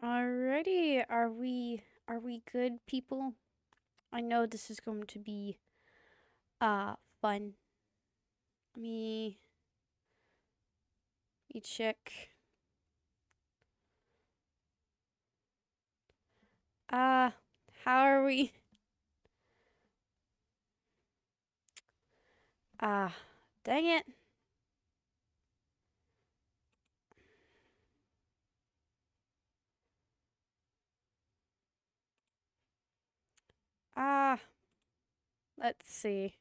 Alrighty, are we good, people? I know this is going to be fun. Let me check. Uh how are we? Ah, dang it. Ah, let's see.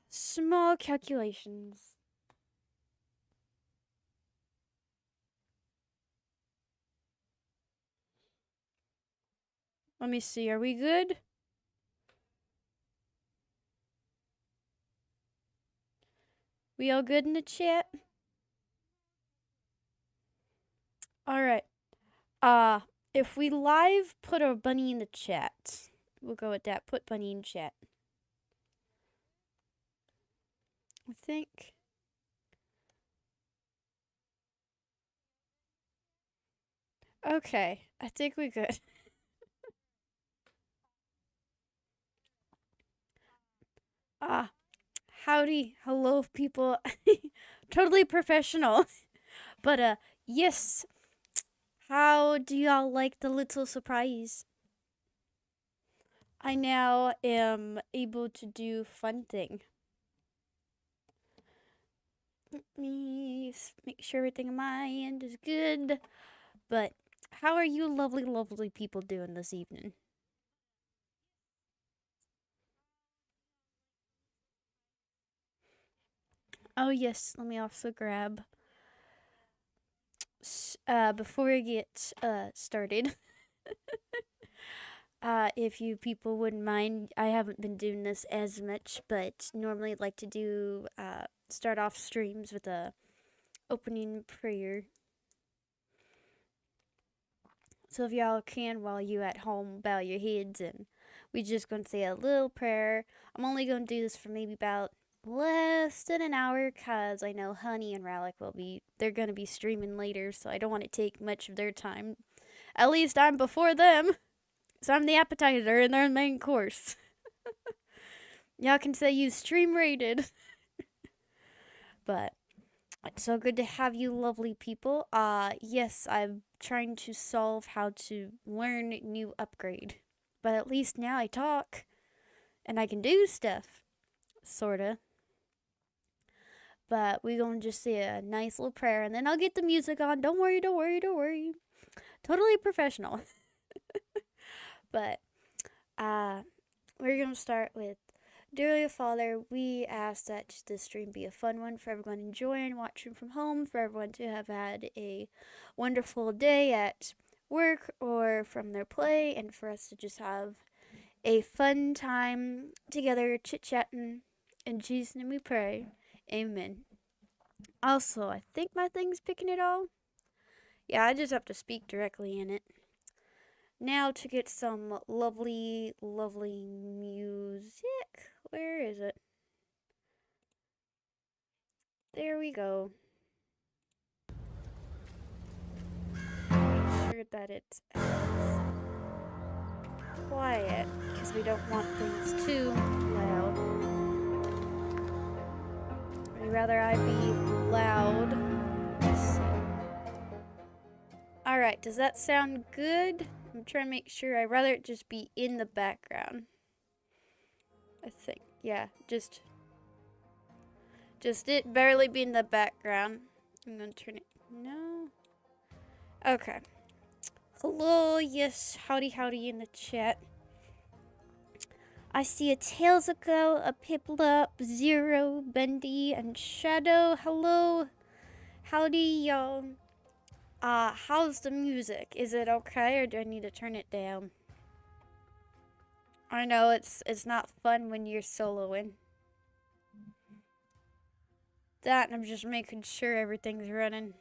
Small calculations. Let me see. Are we good? We all good in the chat? All right. Uh, if we live, put a bunny in the chat. We'll go with that. Put bunny in chat. I think. Okay, I think we good. Ah, howdy, hello, people. Totally professional. But, yes. How do y'all like the little surprise? I now am able to do fun thing. Let me make sure everything on my end is good. But how are you lovely, lovely people doing this evening? Oh, yes, let me also grab, before I get, started. If you people wouldn't mind, I haven't been doing this as much, but normally I'd like to do, start off streams with a opening prayer. So if y'all can, while you at home, bow your heads and we just gonna say a little prayer. I'm only gonna do this for maybe about less than an hour, cause I know Honey and Relic they're gonna be streaming later, so I don't want to take much of their time. At least I'm before them, so I'm the appetizer and they're the main course. Y'all can say you stream rated, but it's so good to have you lovely people. Yes, I'm trying to solve how to learn new upgrade. But at least now I talk and I can do stuff. Sorta. But we gonna just say a nice little prayer and then I'll get the music on. Don't worry, don't worry, don't worry. Totally professional. But uh we're gonna start with, dearly Father, we ask that this stream be a fun one for everyone enjoying watching from home, for everyone to have had a wonderful day at work or from their play, and for us to just have a fun time together chit chatting. In Jesus' name we pray. Amen. Also, I think my thing's picking it all. Yeah, I just have to speak directly in it. Now to get some lovely, lovely music. Where is it? There we go. Make sure that it's as quiet, because we don't want things too loud. I'd rather I be loud. Let's see. Alright, does that sound good? I'm trying to make sure. I'd rather it just be in the background. I think. Yeah, just it barely be in the background. I'm gonna turn it. No. Okay. Hello, yes, howdy howdy in the chat. I see a Tails Ago, a Piplup, Zero, Bendy, and Shadow. Hello. Howdy, y'all. How's the music? Is it okay, or do I need to turn it down? I know it's not fun when you're soloing. That, and I'm just making sure everything's running.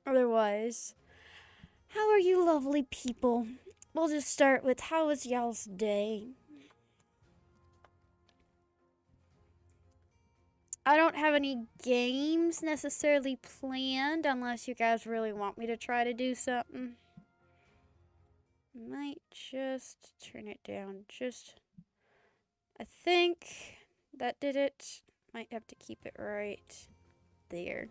Otherwise, how are you lovely people? We'll just start with, how was y'all's day? I don't have any games necessarily planned unless you guys really want me to try to do something. Might just turn it down. I think that did it. Might have to keep it right there.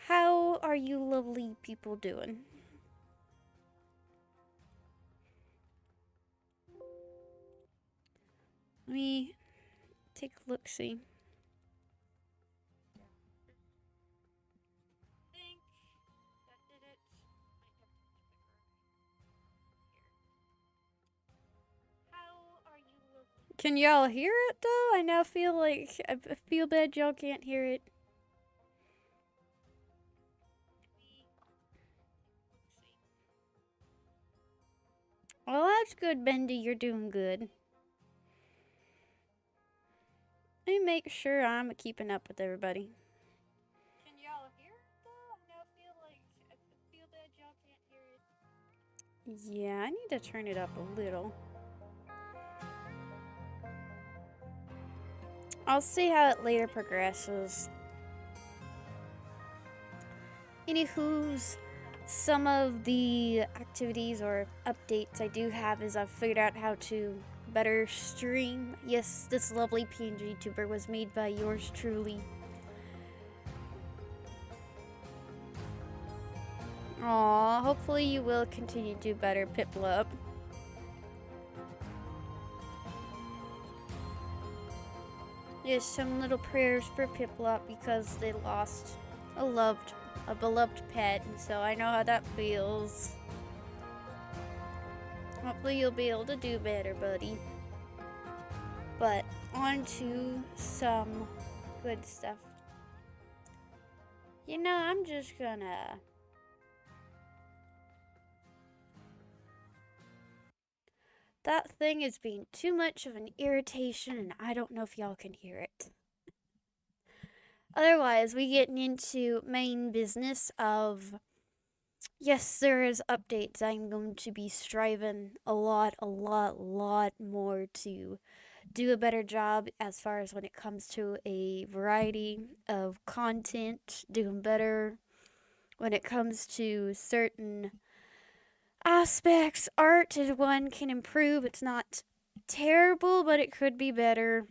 How are you lovely people doing? Let me take a look, see. Can y'all hear it though? I now feel like I feel bad y'all can't hear it. Well, that's good, Bendy. You're doing good. Let me make sure I'm keeping up with everybody. Can y'all hear it though? I now feel like I feel bad y'all can't hear it. Yeah, I need to turn it up a little. I'll see how it later progresses. Anywho's, some of the activities or updates I do have is I've figured out how to better stream. Yes, this lovely PNG tuber was made by yours truly. Aw, hopefully you will continue to do better, Piplup. Yes, some little prayers for Piplup because they lost a beloved pet, and so I know how that feels. Hopefully you'll be able to do better, buddy. But on to some good stuff. You know, I'm just gonna... That thing is being too much of an irritation, and I don't know if y'all can hear it. Otherwise, we get into main business of... Yes, there is updates. I'm going to be striving a lot more to do a better job as far as when it comes to a variety of content, doing better when it comes to certain aspects. Art is one can improve. It's not terrible, but it could be better.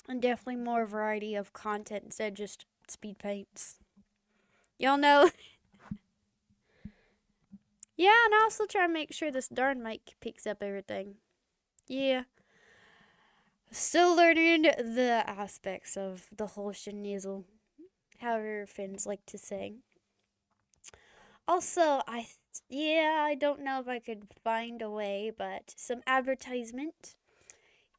And definitely more variety of content instead of just speed paints. Y'all know? Yeah, and I also try to make sure this darn mic picks up everything. Yeah. Still learning the aspects of the whole schnizzle, however Finns like to say. Also, I don't know if I could find a way, but some advertisement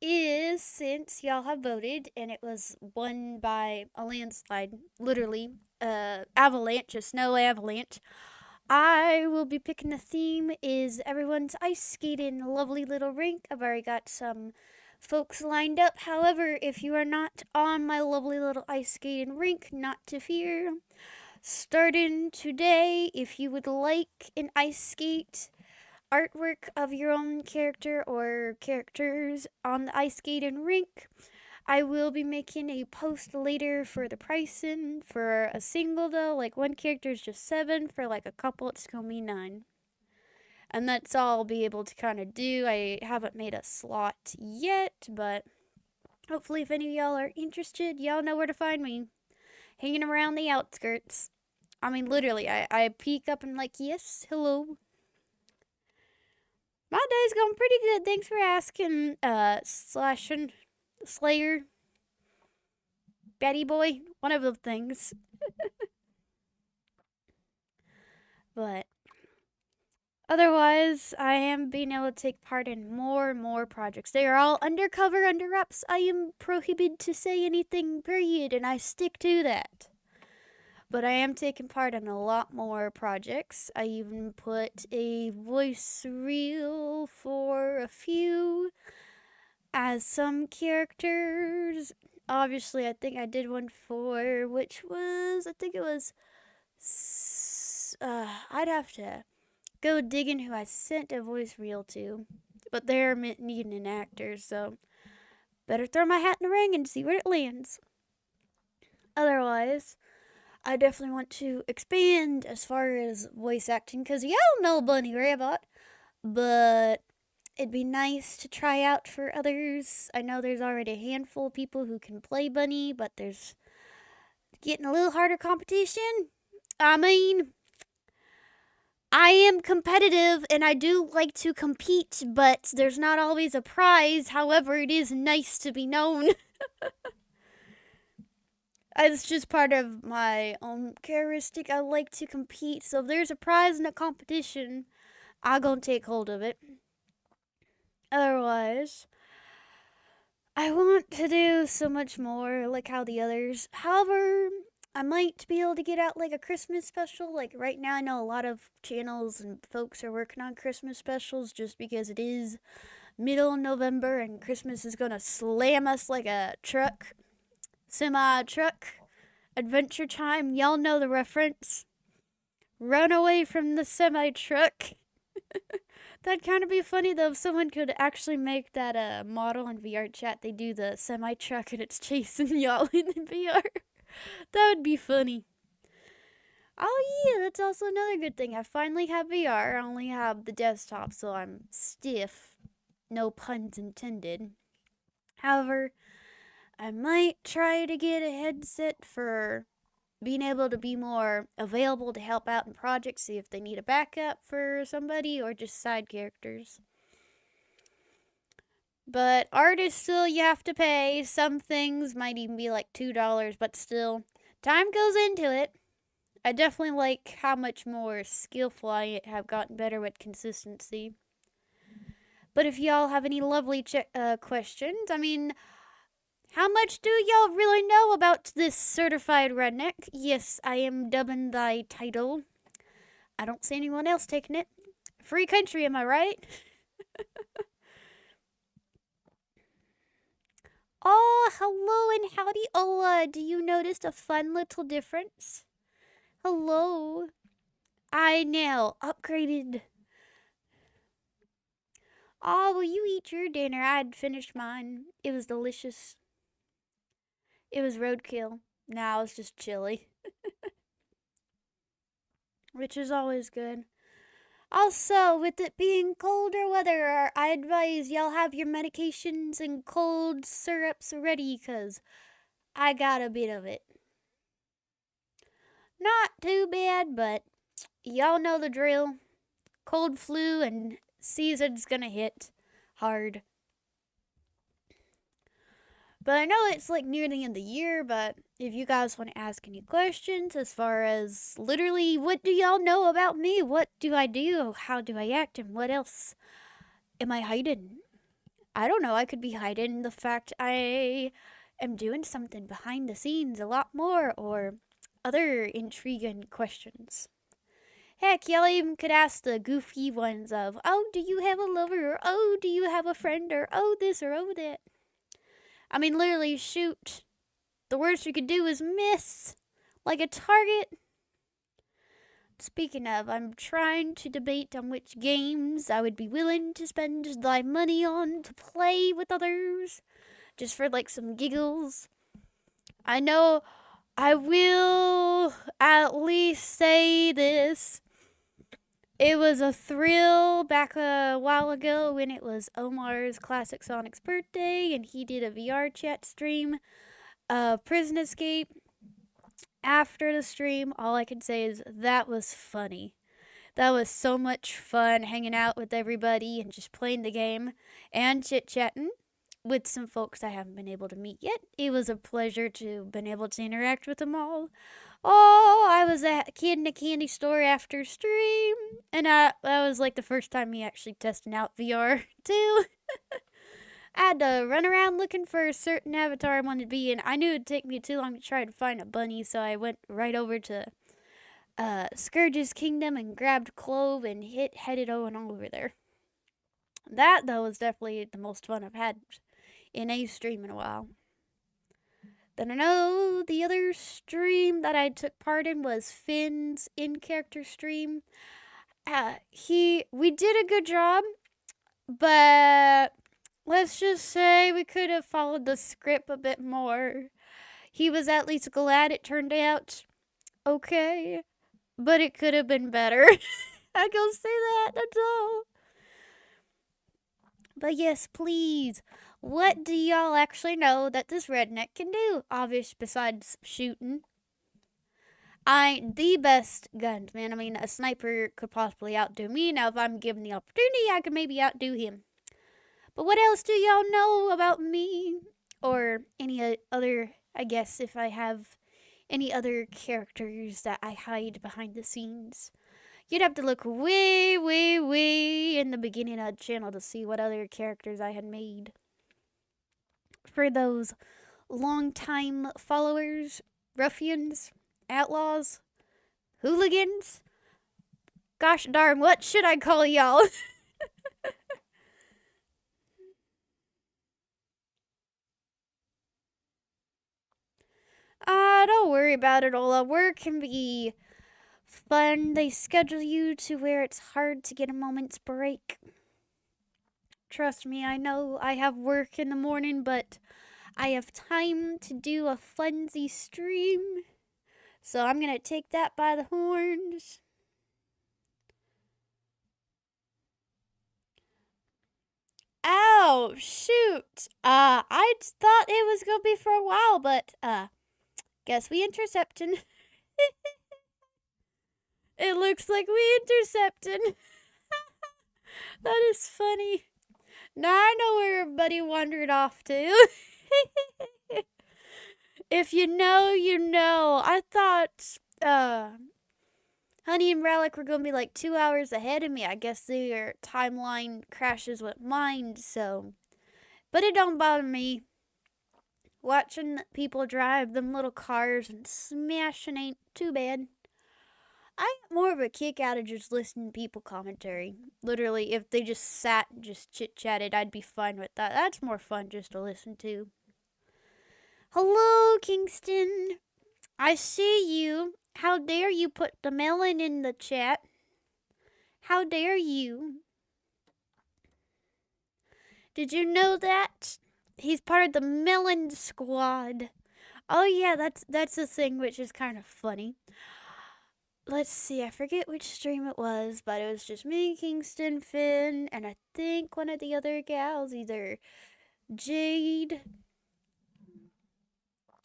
is, since y'all have voted and it was won by a landslide, literally, avalanche, a snow avalanche. I will be picking the theme is everyone's ice skating, a lovely little rink. I've already got some folks lined up. However, if you are not on my lovely little ice skating rink, not to fear. Starting today, if you would like an ice skate artwork of your own character or characters on the ice skating rink, I will be making a post later for the pricing. For a single though, like one character is just $7. For like a couple, it's gonna be $9. And that's all I'll be able to kind of do. I haven't made a slot yet, but hopefully if any of y'all are interested, y'all know where to find me. Hanging around the outskirts. I mean, literally, I peek up and like, yes, hello. My day's going pretty good. Thanks for asking, Slashing Slayer. Betty Boy. One of the things. But otherwise, I am being able to take part in more and more projects. They are all undercover, under wraps. I am prohibited to say anything, period, and I stick to that. But I am taking part in a lot more projects. I even put a voice reel for a few as some characters. Obviously, I think I did one for, which was, I think it was, I'd have to go digging who I sent a voice reel to. But they're needing an actor, so better throw my hat in the ring and see where it lands. Otherwise, I definitely want to expand as far as voice acting, because y'all know Bunny Rabbit, but it'd be nice to try out for others. I know there's already a handful of people who can play Bunny, but there's getting a little harder competition. I mean, I am competitive and I do like to compete, but there's not always a prize. However, it is nice to be known. It's just part of my own characteristic. I like to compete, so if there's a prize in a competition, I'm gonna take hold of it. Otherwise, I want to do so much more, like how the others. However, I might be able to get out like a Christmas special. Like right now, I know a lot of channels and folks are working on Christmas specials just because it is middle of November and Christmas is gonna slam us like a truck. Semi truck. Adventure Time. Y'all know the reference. Run away from the semi truck. That'd kind of be funny though if someone could actually make that model in VR chat. They do the semi truck and it's chasing y'all in VR. That would be funny. Oh yeah, that's also another good thing. I finally have VR. I only have the desktop, so I'm stiff. No puns intended. However, I might try to get a headset for being able to be more available to help out in projects, see if they need a backup for somebody or just side characters. But art is still, you have to pay. Some things might even be like $2, but still, time goes into it. I definitely like how much more skillful I have gotten better with consistency. But if y'all have any lovely questions, I mean, how much do y'all really know about this certified redneck? Yes, I am dubbing thy title. I don't see anyone else taking it. Free country, am I right? Oh, hello and howdy, Ola. Do you notice a fun little difference? Hello. I now upgraded. Oh, will you eat your dinner? I'd finished mine. It was delicious. It was roadkill. Now it's just chili. Which is always good. Also, with it being colder weather, I advise y'all have your medications and cold syrups ready, because I got a bit of it. Not too bad, but y'all know the drill. Cold flu and season's gonna hit hard. But I know it's like near the end of the year, but if you guys want to ask any questions as far as literally what do y'all know about me? What do I do? How do I act? And what else am I hiding? I don't know. I could be hiding the fact I am doing something behind the scenes a lot more, or other intriguing questions. Heck, y'all even could ask the goofy ones of, oh, do you have a lover? Or, oh, do you have a friend? Or, oh, this or oh, that. I mean, literally, shoot. The worst you could do is miss. Like a target. Speaking of, I'm trying to debate on which games I would be willing to spend thy money on to play with others. Just for, like, some giggles. I know I will at least say this. It was a thrill back a while ago when it was Omar's Classic Sonic's birthday and he did a VR chat stream of Prison Escape. After the stream, all I can say is that was funny. That was so much fun hanging out with everybody and just playing the game and chit-chatting with some folks I haven't been able to meet yet. It was a pleasure to have been able to interact with them all. Oh, I was a kid in a candy store after stream, and that was like the first time me actually testing out VR too. I had to run around looking for a certain avatar I wanted to be in. I knew it'd take me too long to try to find a bunny, so I went right over to Scourge's Kingdom and grabbed Clove and headed on over there. That, though, was definitely the most fun I've had in a stream in a while. Then I know the other stream that I took part in was Finn's in-character stream. We did a good job, but let's just say we could have followed the script a bit more. He was at least glad it turned out okay, but it could have been better. I go say that, that's all. But yes, please. What do y'all actually know that this redneck can do? Obvious besides shooting. The best guns, man. I mean, a sniper could possibly outdo me. Now, if I'm given the opportunity, I could maybe outdo him. But what else do y'all know about me? Or any other, I guess, if I have any other characters that I hide behind the scenes. You'd have to look way, way, way in the beginning of the channel to see what other characters I had made. For those long-time followers, ruffians, outlaws, hooligans, gosh darn, what should I call y'all? Don't worry about it, Ola. Work can be fun. They schedule you to where it's hard to get a moment's break. Trust me, I know I have work in the morning, but I have time to do a funsy stream. So I'm gonna take that by the horns. Ow, shoot. I thought it was gonna be for a while, but, guess we intercepted. It looks like we intercepted. That is funny. Now I know where everybody wandered off to. If you know, you know. I thought, Honey and Relic were gonna be like 2 hours ahead of me. I guess their timeline crashes with mine, so. But it don't bother me. Watching people drive them little cars and smashing ain't too bad. I get more of a kick out of just listening to people commentary. Literally, if they just sat and just chit-chatted, I'd be fine with that. That's more fun just to listen to. Hello, Kingston. I see you. How dare you put the melon in the chat? How dare you? Did you know that? He's part of the melon squad. Oh yeah, that's the thing, which is kind of funny. Let's see, I forget which stream it was, but it was just me, Kingston, Finn, and I think one of the other gals, either Jade.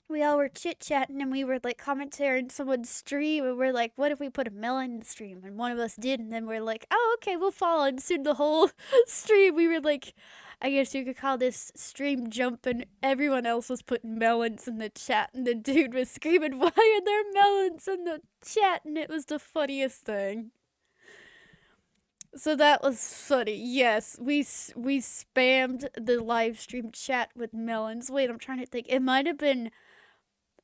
We all were chit-chatting and we were like commentating someone's stream, and we're like, what if we put a melon in the stream? And one of us did, and then we're like, oh, okay, we'll follow. And soon the whole stream, we were like, I guess you could call this stream jumping. Everyone else was putting melons in the chat, and the dude was screaming, why are there melons in the chat? And it was the funniest thing. So that was funny. Yes, we spammed the live stream chat with melons. Wait, I'm trying to think.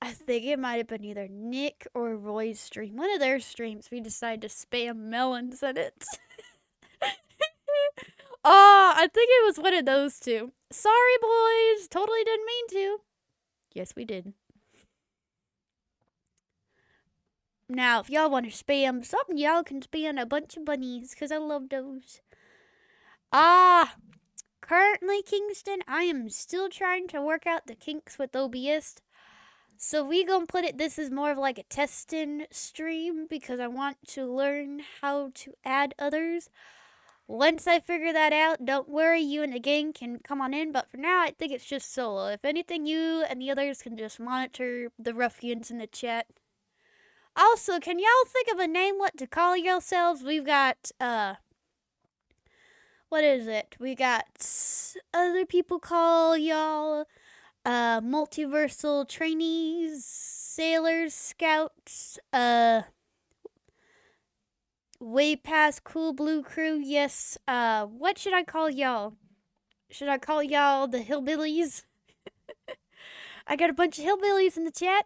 I think it might have been either Nick or Roy's stream. One of their streams, we decided to spam melons in it. Oh, I think it was one of those two. Sorry, boys. Totally didn't mean to. Yes, we did. Now, if y'all want to spam something, y'all can spam a bunch of bunnies, because I love those. Currently, Kingston, I am still trying to work out the kinks with OBS. So we gonna put it, this is more of like a testing stream, because I want to learn how to add others. Once I figure that out, don't worry, you and the gang can come on in, but for now, I think it's just solo. If anything, you and the others can just monitor the ruffians in the chat. Also, can y'all think of a name what to call yourselves? We've got, what is it? We got other people call y'all, multiversal trainees, sailors, scouts, way past cool blue crew, yes. What should I call y'all? Should I call y'all the hillbillies? I got a bunch of hillbillies in the chat.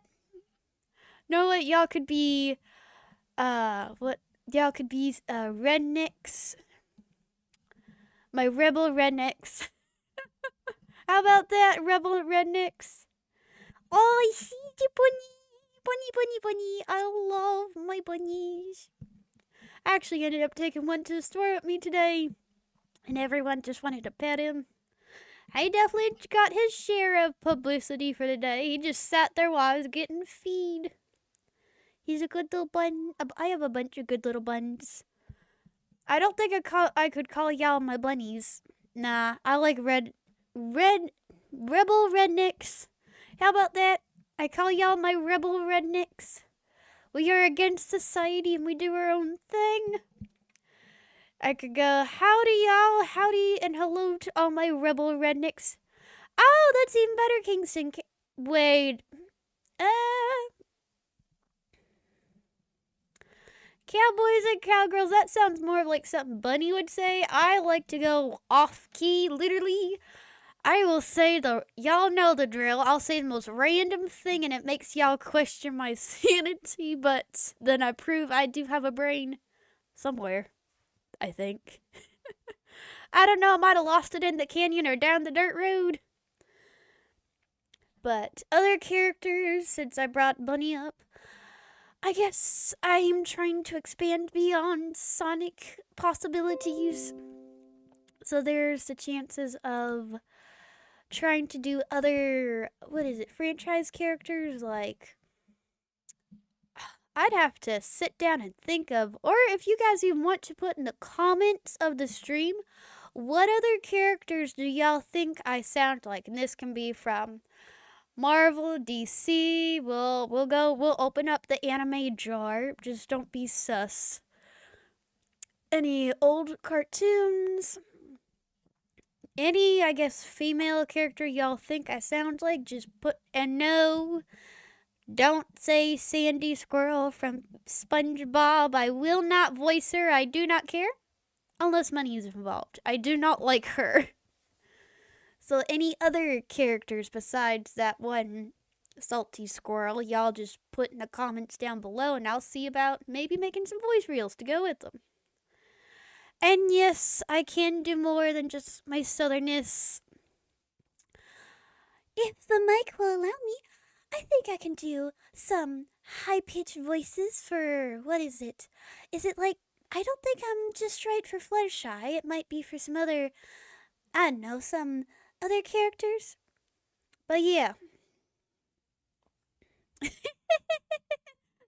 Know what? Y'all could be, rednecks. My rebel rednecks. How about that, rebel rednecks? Oh, I see the bunny. I love my bunnies. I actually ended up taking one to the store with me today, and everyone just wanted to pet him. I definitely got his share of publicity for the day. He just sat there while I was getting feed. He's a good little bun. I have a bunch of good little buns. I don't think I could call y'all my bunnies. Nah, I like rebel rednecks. How about that? I call y'all my rebel rednecks. We are against society and we do our own thing. I could go, howdy y'all, howdy and hello to all my rebel rednecks. Oh, that's even better, Kingston. Wait. Cowboys and cowgirls, that sounds more of like something Bunny would say. I like to go off key, literally. I will say y'all know the drill. I'll say the most random thing and it makes y'all question my sanity, but then I prove I do have a brain somewhere, I think. I don't know, I might have lost it in the canyon or down the dirt road. But other characters, since I brought Bunny up, I guess I'm trying to expand beyond Sonic possibilities. So there's the chances of trying to do other, franchise characters, like, I'd have to sit down and think of, or if you guys even want to put in the comments of the stream, what other characters do y'all think I sound like? And this can be from Marvel, DC, we'll open up the anime jar, just don't be sus. Any old cartoons, any, I guess, female character y'all think I sound like, just put, and no, don't say Sandy Squirrel from SpongeBob. I will not voice her, I do not care, unless money is involved. I do not like her. So any other characters besides that one salty squirrel, y'all just put in the comments down below and I'll see about maybe making some voice reels to go with them. And yes, I can do more than just my southernness. If the mic will allow me, I think I can do some high-pitched voices for, what is it? Is it like, I don't think I'm just right for Fluttershy. It might be for some other, I don't know, some other characters. But yeah.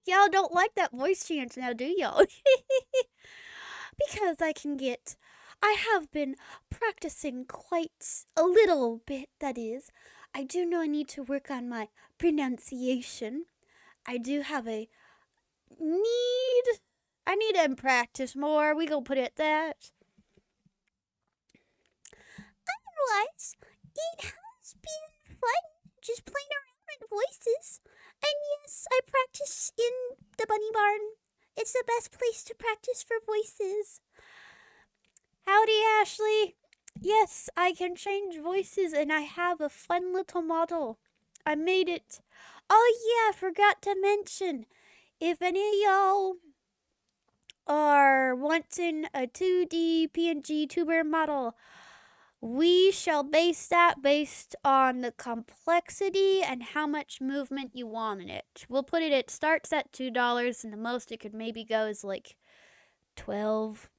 Y'all don't like that voice chance now, do y'all? Because I have been practicing quite a little bit, that is. I do know I need to work on my pronunciation. I do have I need to practice more. We gonna put it at that. Otherwise, it has been fun just playing around with voices. And yes, I practice in the bunny barn. It's the best place to practice for voices. Howdy, Ashley. Yes, I can change voices and I have a fun little model. I made it. Oh yeah, I forgot to mention. If any of y'all are wanting a 2D PNG tuber model, we shall base that based on the complexity and how much movement you want in it. We'll put it starts at $2 and the most it could maybe go is like $12.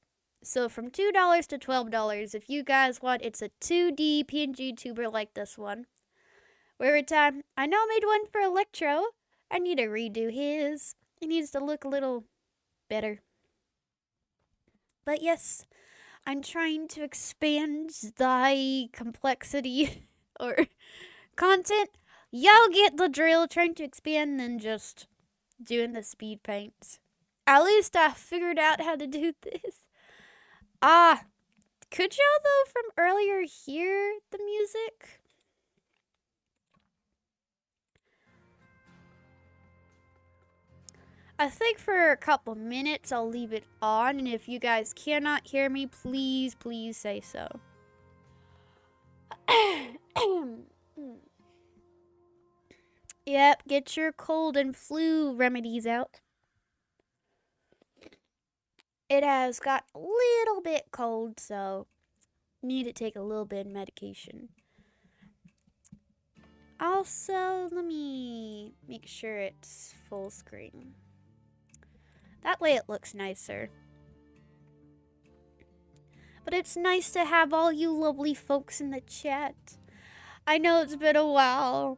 So from $2 to $12, if you guys want, it's a 2D PNG tuber like this one. Every time, I know I made one for Electro. I need to redo his. It needs to look a little better. But yes, I'm trying to expand the complexity or content. Y'all get the drill, trying to expand than just doing the speed paints. At least I figured out how to do this. Could y'all though from earlier hear the music? I think for a couple minutes I'll leave it on, and if you guys cannot hear me, please say so. Yep, get your cold and flu remedies out. It has got a little bit cold, so need to take a little bit of medication. Also, let me make sure it's full screen. That way it looks nicer. But it's nice to have all you lovely folks in the chat. I know it's been a while.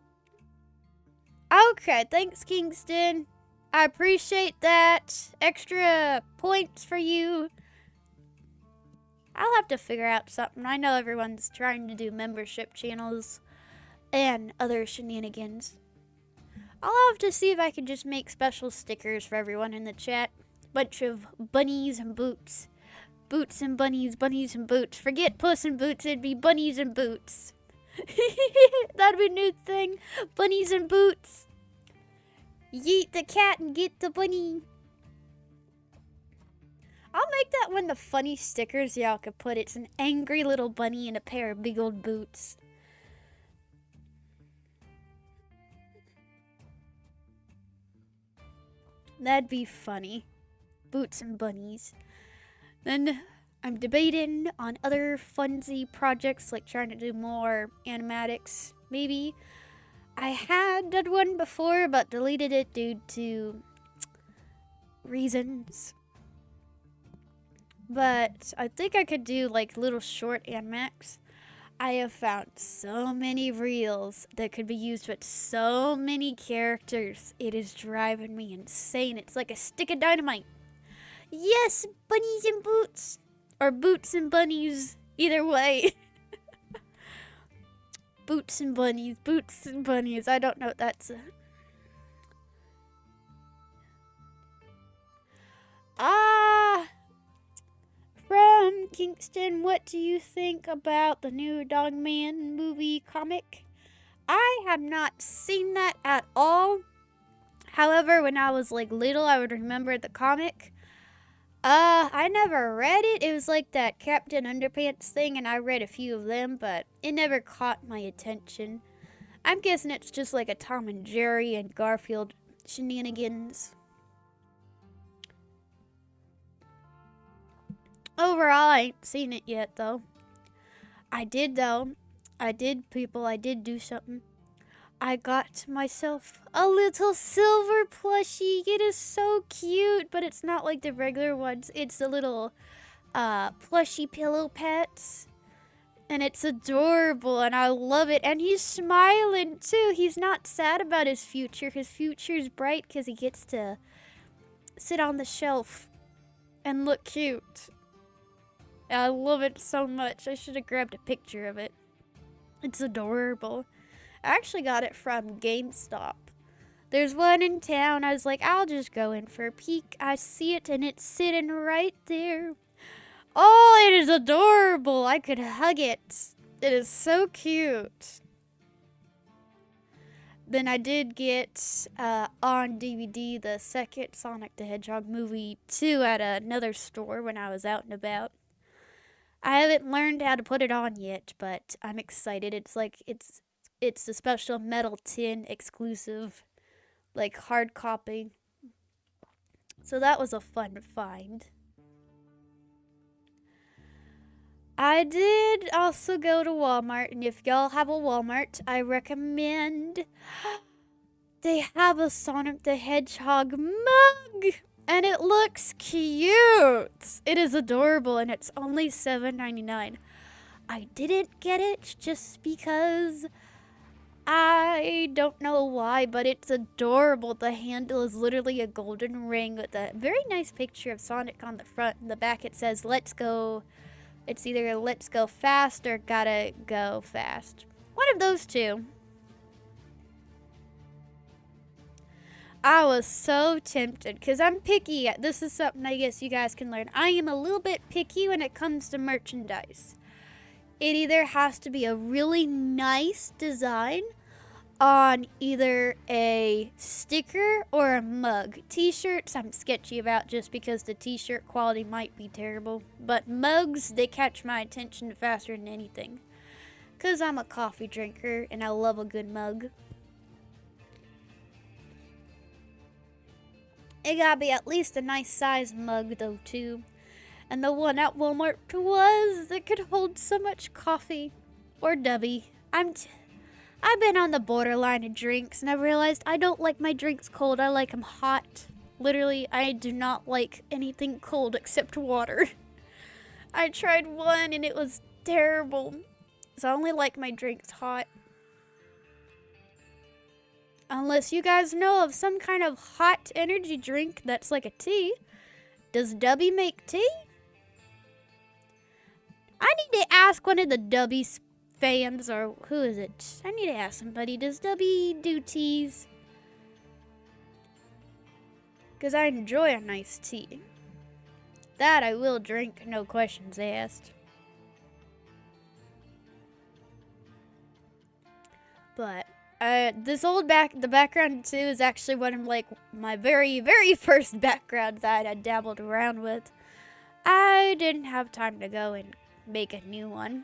Okay, thanks, Kingston. I appreciate that. Extra points for you. I'll have to figure out something. I know everyone's trying to do membership channels and other shenanigans. I'll have to see if I can just make special stickers for everyone in the chat. Bunch of bunnies and boots. Boots and bunnies, bunnies and boots. Forget Puss in Boots, it'd be bunnies and boots. That'd be a new thing. Bunnies and boots. Yeet the cat and get the bunny. I'll make that one of the funny stickers y'all could put. It's an angry little bunny in a pair of big old boots. That'd be funny. Boots and bunnies. Then I'm debating on other funsy projects, like trying to do more animatics, maybe. I had done one before, but deleted it due to reasons. But I think I could do like little short animacs. I have found so many reels that could be used with so many characters. It is driving me insane. It's like a stick of dynamite. Yes, bunnies and boots. Or boots and bunnies. Either way. Boots and bunnies. Boots and bunnies. I don't know what that's. From Kingston, what do you think about the new Dogman movie comic? I have not seen that at all. However, when I was like little, I would remember the comic. I never read it. It was like that Captain Underpants thing, and I read a few of them, but it never caught my attention. I'm guessing it's just like a Tom and Jerry and Garfield shenanigans. Overall, I ain't seen it yet, though. I did, though. I did, people. I did do something. I got myself a little silver plushie. It is so cute, but it's not like the regular ones. It's the little plushie pillow pets. And it's adorable, and I love it. And he's smiling, too. He's not sad about his future. His future's bright because he gets to sit on the shelf and look cute. I love it so much. I should have grabbed a picture of it. It's adorable. I actually got it from GameStop. There's one in town. I was like, I'll just go in for a peek. I see it, and it's sitting right there. Oh, it is adorable. I could hug it. It is so cute. Then I did get on DVD the second Sonic the Hedgehog movie 2 at another store when I was out and about. I haven't learned how to put it on yet, but I'm excited. It's like it's a special metal tin exclusive, like hard copy. So that was a fun find. I did also go to Walmart, and if y'all have a Walmart, I recommend. They have a Sonic the Hedgehog mug. And it looks cute. It is adorable, and it's only $7.99. I didn't get it just because I don't know why, but it's adorable. The handle is literally a golden ring with a very nice picture of Sonic on the front. In the back it says, let's go. It's either let's go fast or gotta go fast. One of those two. I was so tempted because I'm picky. This is something I guess you guys can learn. I am a little bit picky when it comes to merchandise. It either has to be a really nice design on either a sticker or a mug. T-shirts I'm sketchy about just because the t-shirt quality might be terrible. But mugs, they catch my attention faster than anything. Because I'm a coffee drinker and I love a good mug. It gotta be at least a nice size mug though too. And the one at Walmart it could hold so much coffee. Or Dubby. I've been on the borderline of drinks and I realized I don't like my drinks cold. I like them hot. Literally, I do not like anything cold except water. I tried one and it was terrible. So I only like my drinks hot. Unless you guys know of some kind of hot energy drink that's like a tea. Does Dubby make tea? I need to ask one of the Dubby fans, or who is it? I need to ask somebody. Does Dubby do teas? Because I enjoy a nice tea. That I will drink, no questions asked. But the background too is actually one of like my very, very first backgrounds that I dabbled around with. I didn't have time to go and make a new one.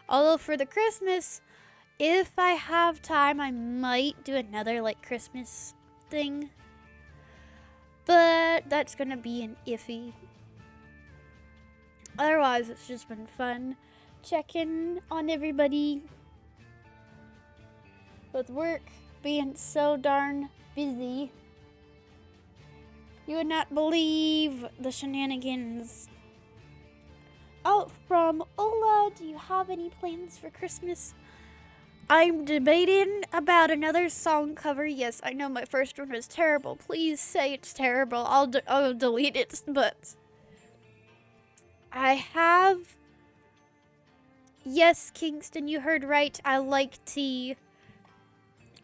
Although for the Christmas, if I have time, I might do another like Christmas thing. But that's gonna be an iffy. Otherwise, it's just been fun checking on everybody. With work being so darn busy, you would not believe the shenanigans. Oh, from Ola, do you have any plans for Christmas? I'm debating about another song cover. Yes, I know my first one was terrible. Please say it's terrible. I'll delete it, but I have... Yes, Kingston, you heard right. I like tea.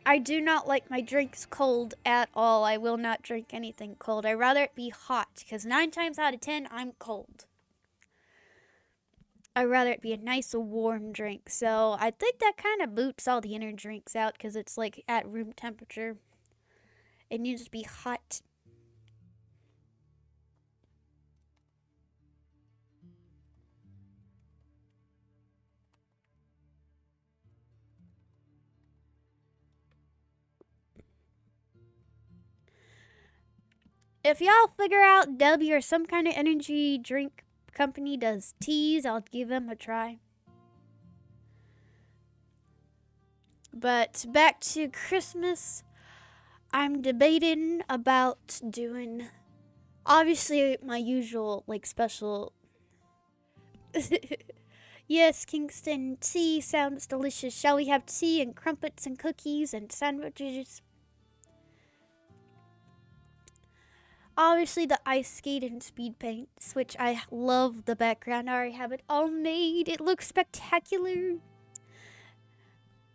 I do not like my drinks cold at all. I will not drink anything cold. I'd rather it be hot, because 9 times out of 10, I'm cold. I'd rather it be a nice warm drink. So I think that kind of boots all the inner drinks out, because it's like at room temperature. It needs to be hot. If y'all figure out W or some kind of energy drink company does teas, I'll give them a try. But back to Christmas, I'm debating about doing, obviously, my usual, like, special... Yes, Kingston, tea sounds delicious. Shall we have tea and crumpets and cookies and sandwiches? Obviously, the ice skate and speed paints, which I love the background. I already have it all made. It looks spectacular.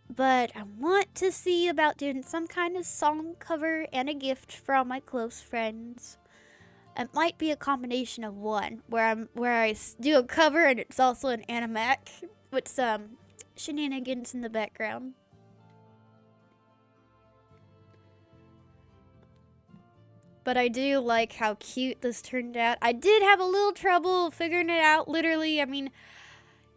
But I want to see about doing some kind of song cover and a gift for all my close friends. It might be a combination of one, where I do a cover and it's also an animac with some shenanigans in the background. But I do like how cute this turned out. I did have a little trouble figuring it out, literally. I mean,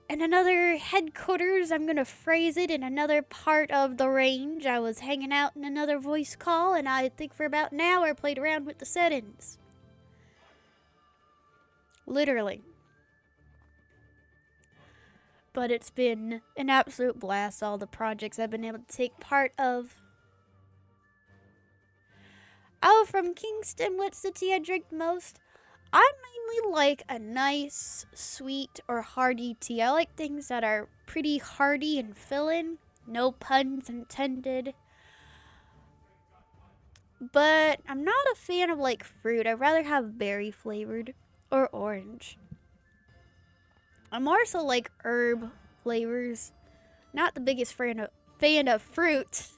in another headquarters, I'm going to phrase it, in another part of the range, I was hanging out in another voice call, and I think for about an hour played around with the settings. Literally. But it's been an absolute blast, all the projects I've been able to take part of. Oh, from Kingston, what's the tea I drink most? I mainly like a nice, sweet, or hearty tea. I like things that are pretty hearty and filling. No puns intended. But I'm not a fan of, like, fruit. I'd rather have berry flavored or orange. I'm more so like herb flavors. Not the biggest fan of fruit.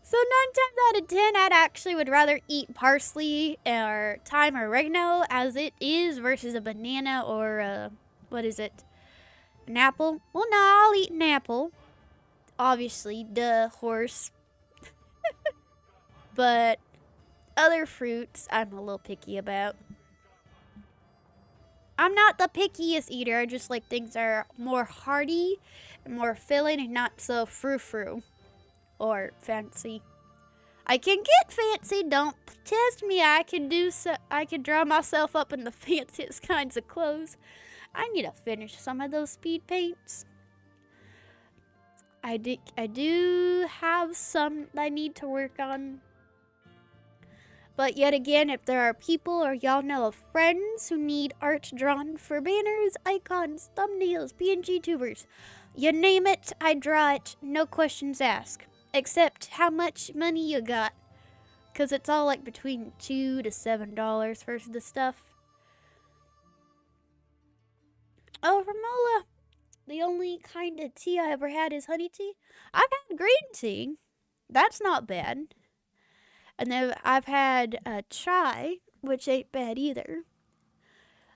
So 9 times out of 10, I'd actually would rather eat parsley or thyme or oregano as it is versus a banana or what is it? An apple? Well, no, I'll eat an apple. Obviously, duh, horse. But other fruits, I'm a little picky about. I'm not the pickiest eater. I just like things that are more hearty, and more filling, and not so frou-frou. Or fancy. I can get fancy, don't test me. I can draw myself up in the fanciest kinds of clothes. I need to finish some of those speed paints. I do have some I need to work on. But yet again, if there are people or y'all know of friends who need art drawn for banners, icons, thumbnails, PNG tubers, you name it, I draw it, no questions asked. Except how much money you got. Because it's all like between $2 to $7 for the stuff. Oh, Ramola. The only kind of tea I ever had is honey tea. I've had green tea. That's not bad. And then I've had chai, which ain't bad either.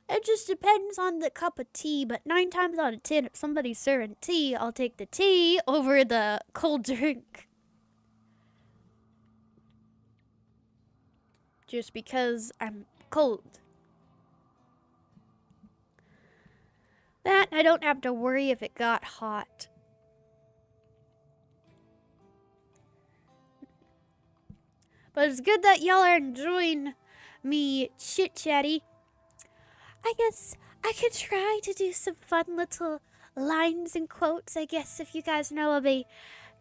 It just depends on the cup of tea, but 9 times out of 10, if somebody's serving tea, I'll take the tea over the cold drink. Just because I'm cold. That, I don't have to worry if it got hot. But it's good that y'all are enjoying me chit-chatty. I guess I could try to do some fun little lines and quotes. I guess if you guys know of a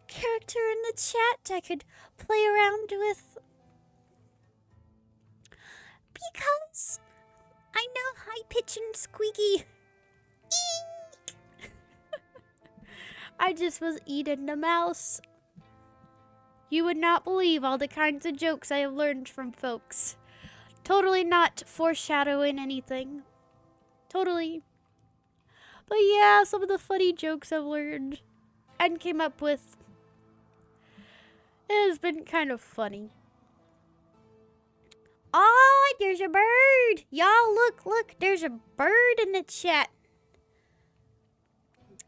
character in the chat I could play around with. Because I know high pitch and squeaky. Eek! I just was eating the mouse. You would not believe all the kinds of jokes I have learned from folks. Totally not foreshadowing anything. Totally. But yeah, some of the funny jokes I've learned and came up with. It has been kind of funny. Oh, there's a bird. Y'all, look, there's a bird in the chat.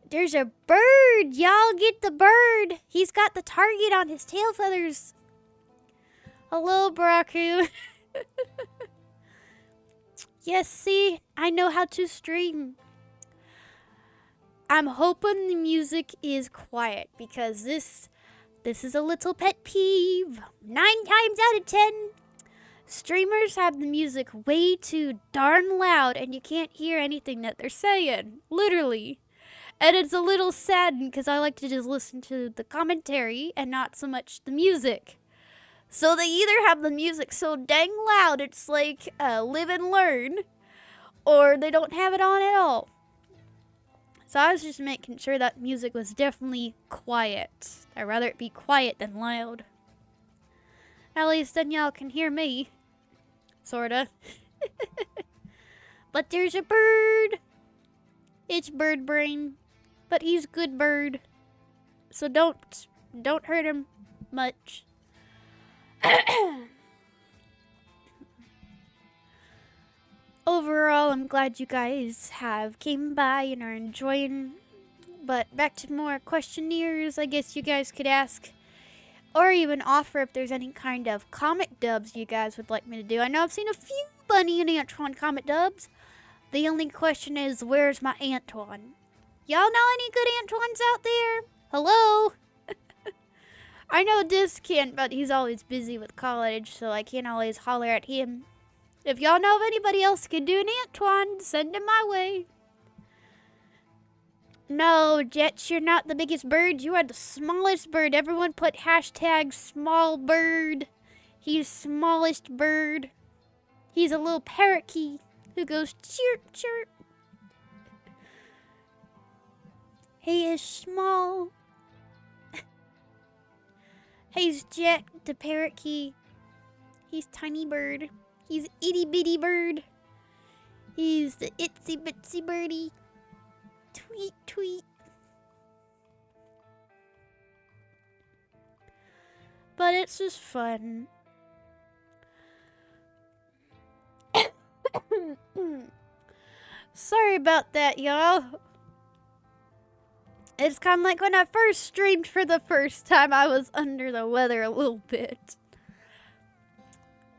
There's a bird. Y'all get the bird. He's got the target on his tail feathers. Hello, Braku. Yes, see, I know how to stream. I'm hoping the music is quiet because this is a little pet peeve. 9 times out of 10, streamers have the music way too darn loud and you can't hear anything that they're saying. Literally. And it's a little saddened because I like to just listen to the commentary and not so much the music. So they either have the music so dang loud it's like live and learn, or they don't have it on at all. So I was just making sure that music was definitely quiet. I'd rather it be quiet than loud. At least then y'all can hear me. Sorta. But there's a bird. It's bird brain. But he's good bird. So don't hurt him much. Overall, I'm glad you guys have came by and are enjoying. But back to more questionnaires, I guess you guys could ask or even offer if there's any kind of comic dubs you guys would like me to do. I know I've seen a few Bunny and Antoine comic dubs. The only question is, where's my Antoine? Y'all know any good Antoines out there? Hello? I know Dis can, but he's always busy with college, so I can't always holler at him. If y'all know of anybody else who can do an Antoine, send him my way. No, Jets, you're not the biggest bird. You are the smallest bird. Everyone put hashtag small bird. He's smallest bird. He's a little parakeet who goes chirp, chirp. He is small. He's Jet the parakeet. He's tiny bird. He's itty bitty bird. He's the itsy bitsy birdie. Tweet, tweet. But it's just fun. Sorry about that, y'all. It's kind of like when I first streamed for the first time, I was under the weather a little bit.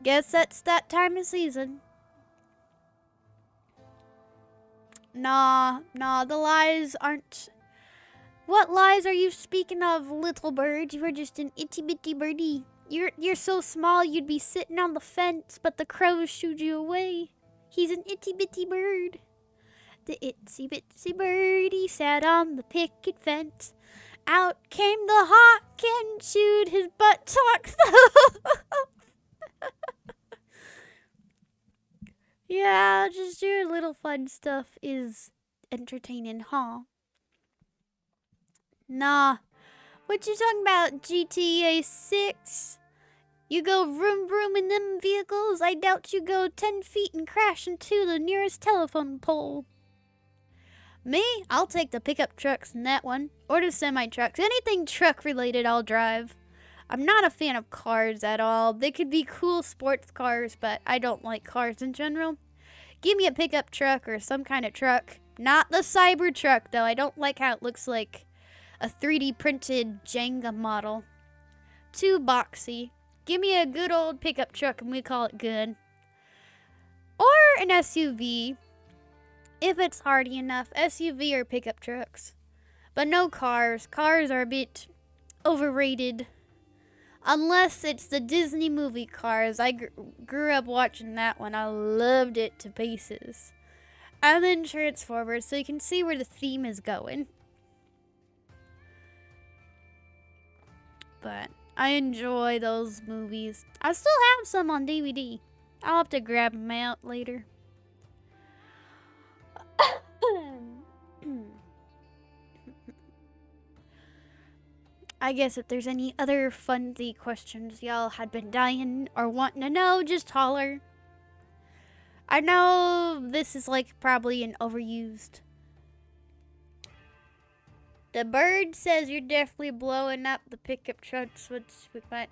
Guess that's that time of season. Nah, the lies aren't... What lies are you speaking of, little bird? You are just an itty-bitty birdie. You're so small you'd be sitting on the fence, but the crows shooed you away. He's an itty-bitty bird. The itsy-bitsy birdie sat on the picket fence. Out came the hawk and chewed his buttocks off. Yeah, just your little fun stuff is entertaining, huh? Nah. What you talking about, GTA 6? You go vroom vroom in them vehicles? I doubt you go 10 feet and crash into the nearest telephone pole. Me? I'll take the pickup trucks in that one. Or the semi-trucks. Anything truck related, I'll drive. I'm not a fan of cars at all. They could be cool sports cars, but I don't like cars in general. Give me a pickup truck or some kind of truck. Not the Cybertruck, though. I don't like how it looks like a 3D printed Jenga model. Too boxy. Give me a good old pickup truck and we call it good. Or an SUV. If it's hardy enough. SUV or pickup trucks. But no cars. Cars are a bit overrated. Unless it's the Disney movie Cars. I grew up watching that one. I loved it to pieces. And then Transformers, so you can see where the theme is going. But I enjoy those movies. I still have some on DVD. I'll have to grab them out later. I guess if there's any other funsy questions y'all had been dying or wanting to know, just holler. I know this is like probably an overused. The bird says you're definitely blowing up the pickup trucks with my...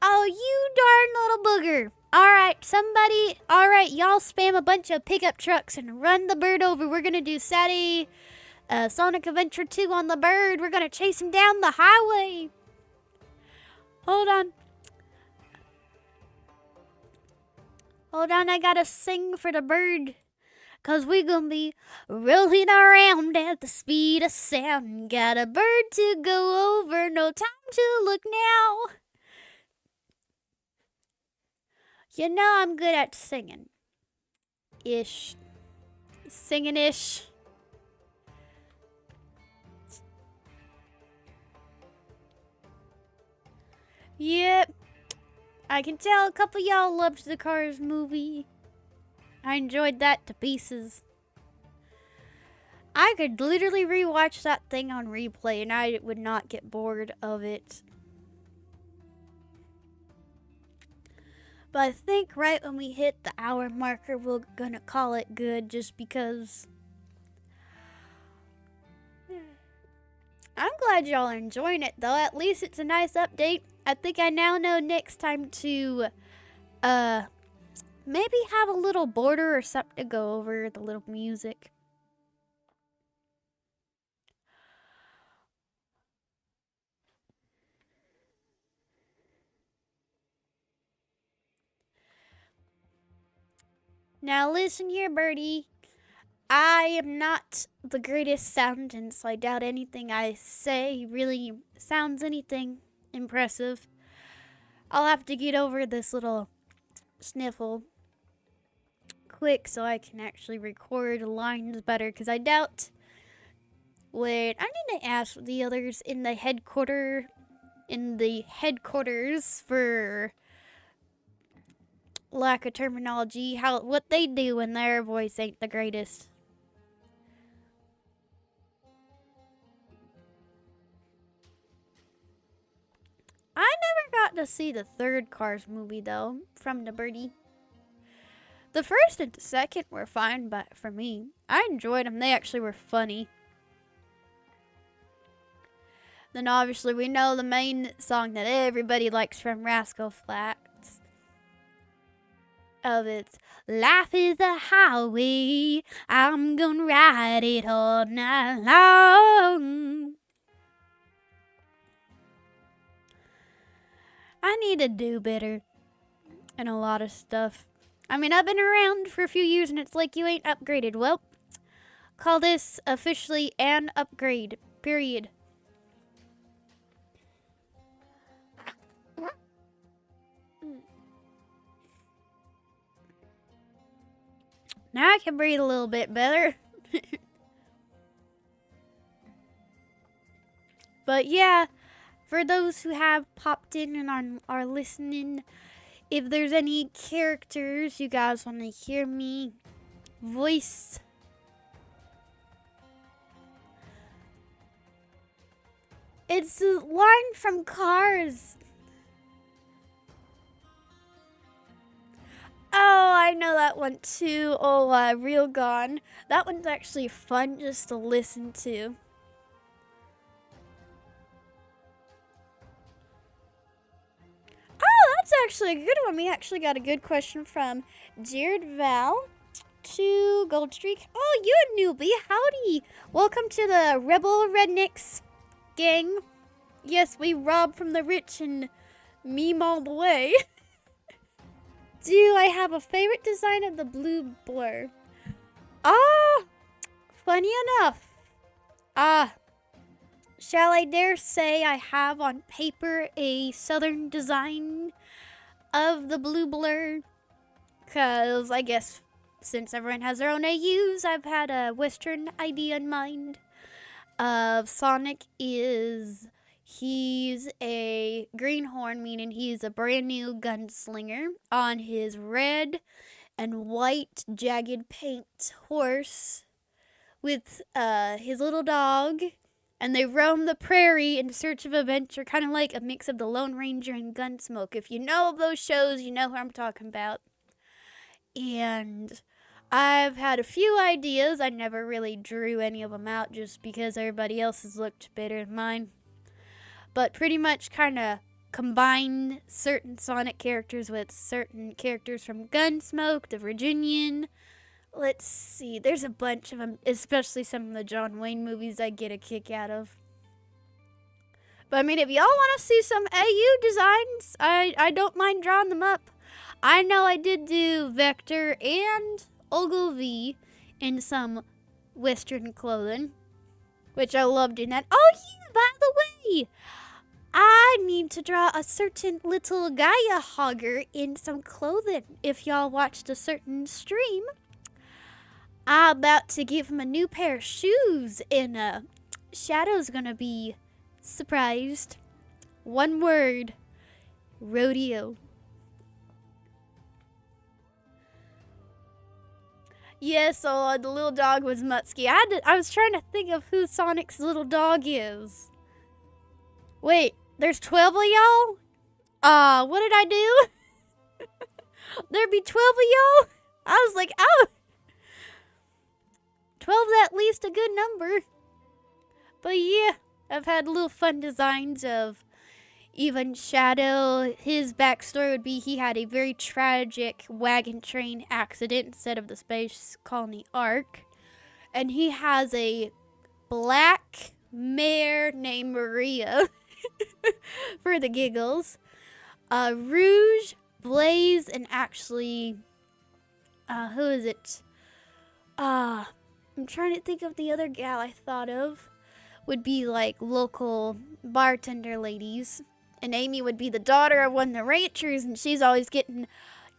Oh, you darn little booger. Alright, somebody... Alright, y'all spam a bunch of pickup trucks and run the bird over. We're gonna do Sonic Adventure 2 on the bird. We're gonna chase him down the highway. Hold on. Hold on, I gotta sing for the bird. 'Cause we gonna be rolling around at the speed of sound. Got a bird to go over, no time to look now. You know I'm good at singing. Ish. Singing-ish. Yep. I can tell a couple of y'all loved the Cars movie. I enjoyed that to pieces. I could literally rewatch that thing on replay and I would not get bored of it. But I think right when we hit the hour marker, we're gonna call it good just because. I'm glad y'all are enjoying it though. At least it's a nice update. I think I now know next time to maybe have a little border or something to go over the little music. Now listen here, birdie. I am not the greatest sounding, so I doubt anything I say really sounds anything impressive. I'll have to get over this little sniffle quick so I can actually record lines better, because I doubt... Wait, I need to ask the others in the headquarters for lack of terminology, what they do when their voice ain't the greatest. I never got to see the third Cars movie though, from the birdie. The first and the second were fine, but for me, I enjoyed them. They actually were funny. Then obviously we know the main song that everybody likes from Rascal Flatts. Of it's life is a highway, I'm gonna ride it all night long. I need to do better in a lot of stuff. I mean, I've been around for a few years and it's like you ain't upgraded. Well, call this officially an upgrade, period. Now I can breathe a little bit better. But yeah, for those who have popped in and are listening, If there's any characters you guys want to hear me voice, it's the line from Cars. Oh, I know that one too. Oh, Real Gone. That one's actually fun just to listen to. Oh, that's actually a good one. We actually got a good question from Jared Val to GoldStreak's. Oh, you a newbie. Howdy. Welcome to the Rebel Rednecks gang. Yes, we rob from the rich and meme all the way. Do I have a favorite design of the blue blur? Funny enough. Shall I dare say I have on paper a southern design of the blue blur? Because I guess since everyone has their own AUs, I've had a western idea in mind of Sonic he's a greenhorn, meaning he's a brand new gunslinger on his red and white jagged paint horse with his little dog, and they roam the prairie in search of adventure, kind of like a mix of the Lone Ranger and Gunsmoke. If you know of those shows, you know who I'm talking about. And I've had a few ideas. I never really drew any of them out just because everybody else's looked better than mine. But pretty much kind of combine certain Sonic characters with certain characters from Gunsmoke, the Virginian. Let's see, there's a bunch of them, especially some of the John Wayne movies I get a kick out of. But I mean, if y'all want to see some AU designs, I don't mind drawing them up. I know I did do Vector and Ogilvy in some Western clothing, which I loved in that. Oh yeah, by the way, I need to draw a certain little Gaia hogger in some clothing. If y'all watched a certain stream, I'm about to give him a new pair of shoes, and Shadow's gonna be surprised. One word: rodeo. Yes, the little dog was Mutsky. I was trying to think of who Sonic's little dog is. Wait, there's 12 of y'all? What did I do? There'd be 12 of y'all? I was like, oh, 12's at least a good number. But yeah, I've had little fun designs of even Shadow. His backstory would be he had a very tragic wagon train accident instead of the Space Colony Ark. And he has a black mare named Maria for the giggles. Rouge, Blaze, and actually, who is it? I'm trying to think of the other gal I thought of. Would be like local bartender ladies. And Amy would be the daughter of one of the ranchers, and she's always getting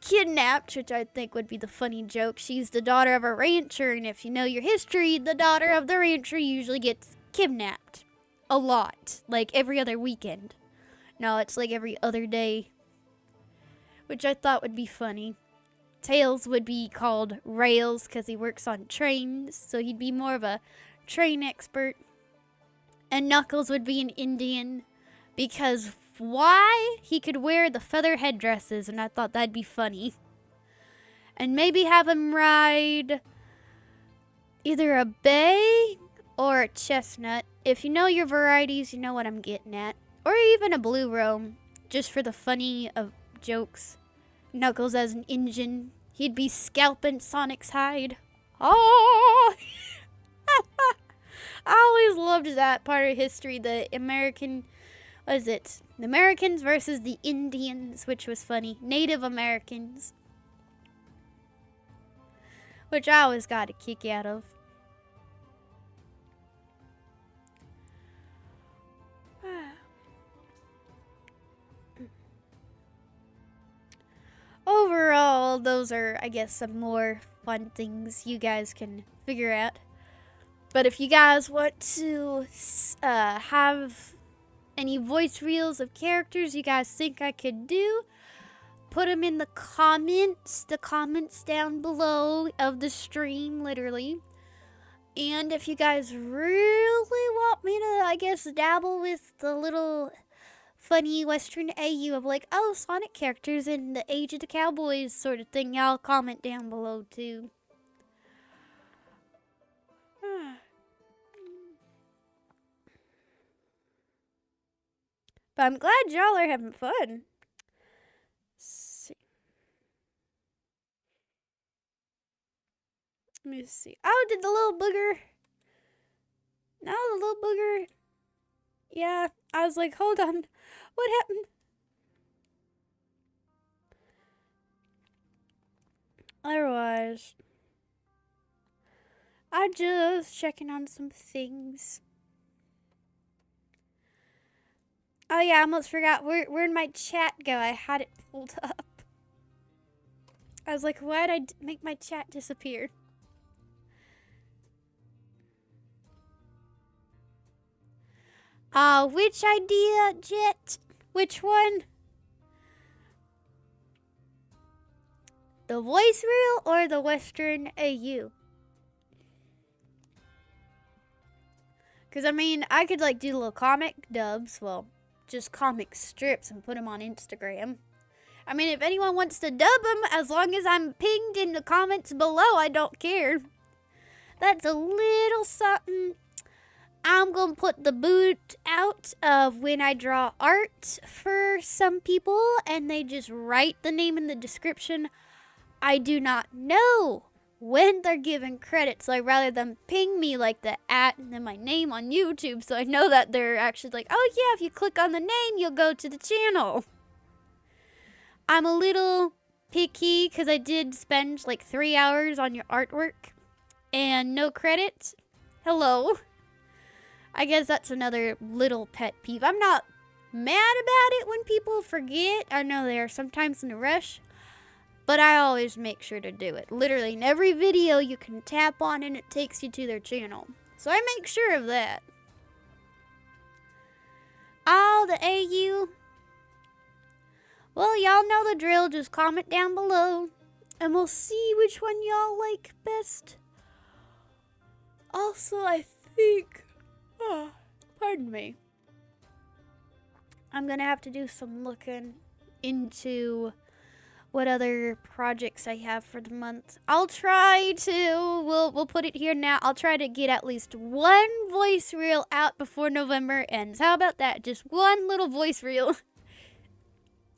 kidnapped, which I think would be the funny joke. She's the daughter of a rancher, and if you know your history, the daughter of the rancher usually gets kidnapped. A lot. Like every other weekend. No, it's like every other day. Which I thought would be funny. Tails would be called Rails because he works on trains, so he'd be more of a train expert. And Knuckles would be an Indian because why? He could wear the feather headdresses, and I thought that'd be funny. And maybe have him ride either a bay or a chestnut. If you know your varieties, you know what I'm getting at. Or even a blue roam, just for the funny of jokes. Knuckles as an engine. He'd be scalping Sonic's hide. Oh! I always loved that part of history, the American, what is it? The Americans versus the Indians, which was funny. Native Americans. Which I always got a kick out of. Overall, those are, I guess, some more fun things you guys can figure out. But if you guys want to have any voice reels of characters you guys think I could do, put them in the comments down below of the stream, literally. And if you guys really want me to, I guess, dabble with the little funny Western AU of like, oh, Sonic characters in the Age of the Cowboys sort of thing, y'all comment down below too. But I'm glad y'all are having fun. Let me see. Oh, did the little booger? No, the little booger. Yeah, I was like, hold on. What happened? Otherwise, I'm just checking on some things. Oh yeah, I almost forgot. Where'd my chat go? I had it pulled up. I was like, why'd I make my chat disappear? Which idea, Jet? Which one? The voice reel or the Western AU? Because, I mean, I could, like, do little comic dubs. Well, just comic strips and put them on Instagram. I mean, if anyone wants to dub them, as long as I'm pinged in the comments below, I don't care. That's a little something. I'm going to put the boot out of when I draw art for some people, and they just write the name in the description. I do not know when they're given credit, so I'd rather them ping me like the @ and then my name on YouTube, so I know that they're actually like, oh yeah, if you click on the name, you'll go to the channel. I'm a little picky because I did spend like 3 hours on your artwork and no credit. Hello. I guess that's another little pet peeve. I'm not mad about it when people forget. I know they are sometimes in a rush, but I always make sure to do it. Literally, in every video you can tap on and it takes you to their channel. So I make sure of that. Oh, the AU. Well, y'all know the drill. Just comment down below, and we'll see which one y'all like best. Also, I think... Oh, pardon me. I'm gonna have to do some looking into what other projects I have for the month. I'll try to, we'll put it here now. I'll try to get at least one voice reel out before November ends. How about that? Just one little voice reel.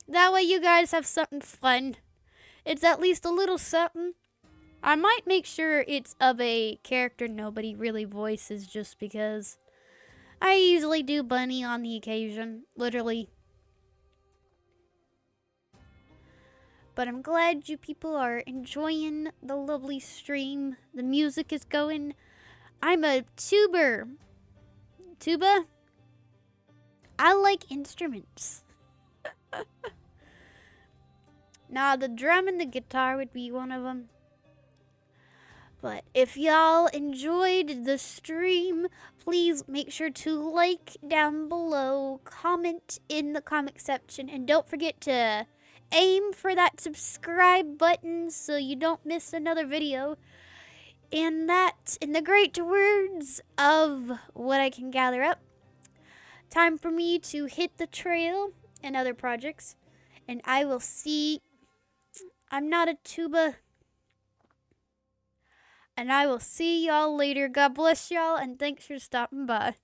That way you guys have something fun. It's at least a little something. I might make sure it's of a character nobody really voices just because I usually do Bunny on the occasion, literally. But I'm glad you people are enjoying the lovely stream. The music is going. I'm a tuber. Tuba? I like instruments. Nah, the drum and the guitar would be one of them. But if y'all enjoyed the stream, please make sure to like down below, comment in the comment section, and don't forget to aim for that subscribe button so you don't miss another video. And that, in the great words of what I can gather up, time for me to hit the trail and other projects. And I will see... I'm not a tuba... And I will see y'all later. God bless y'all, and thanks for stopping by.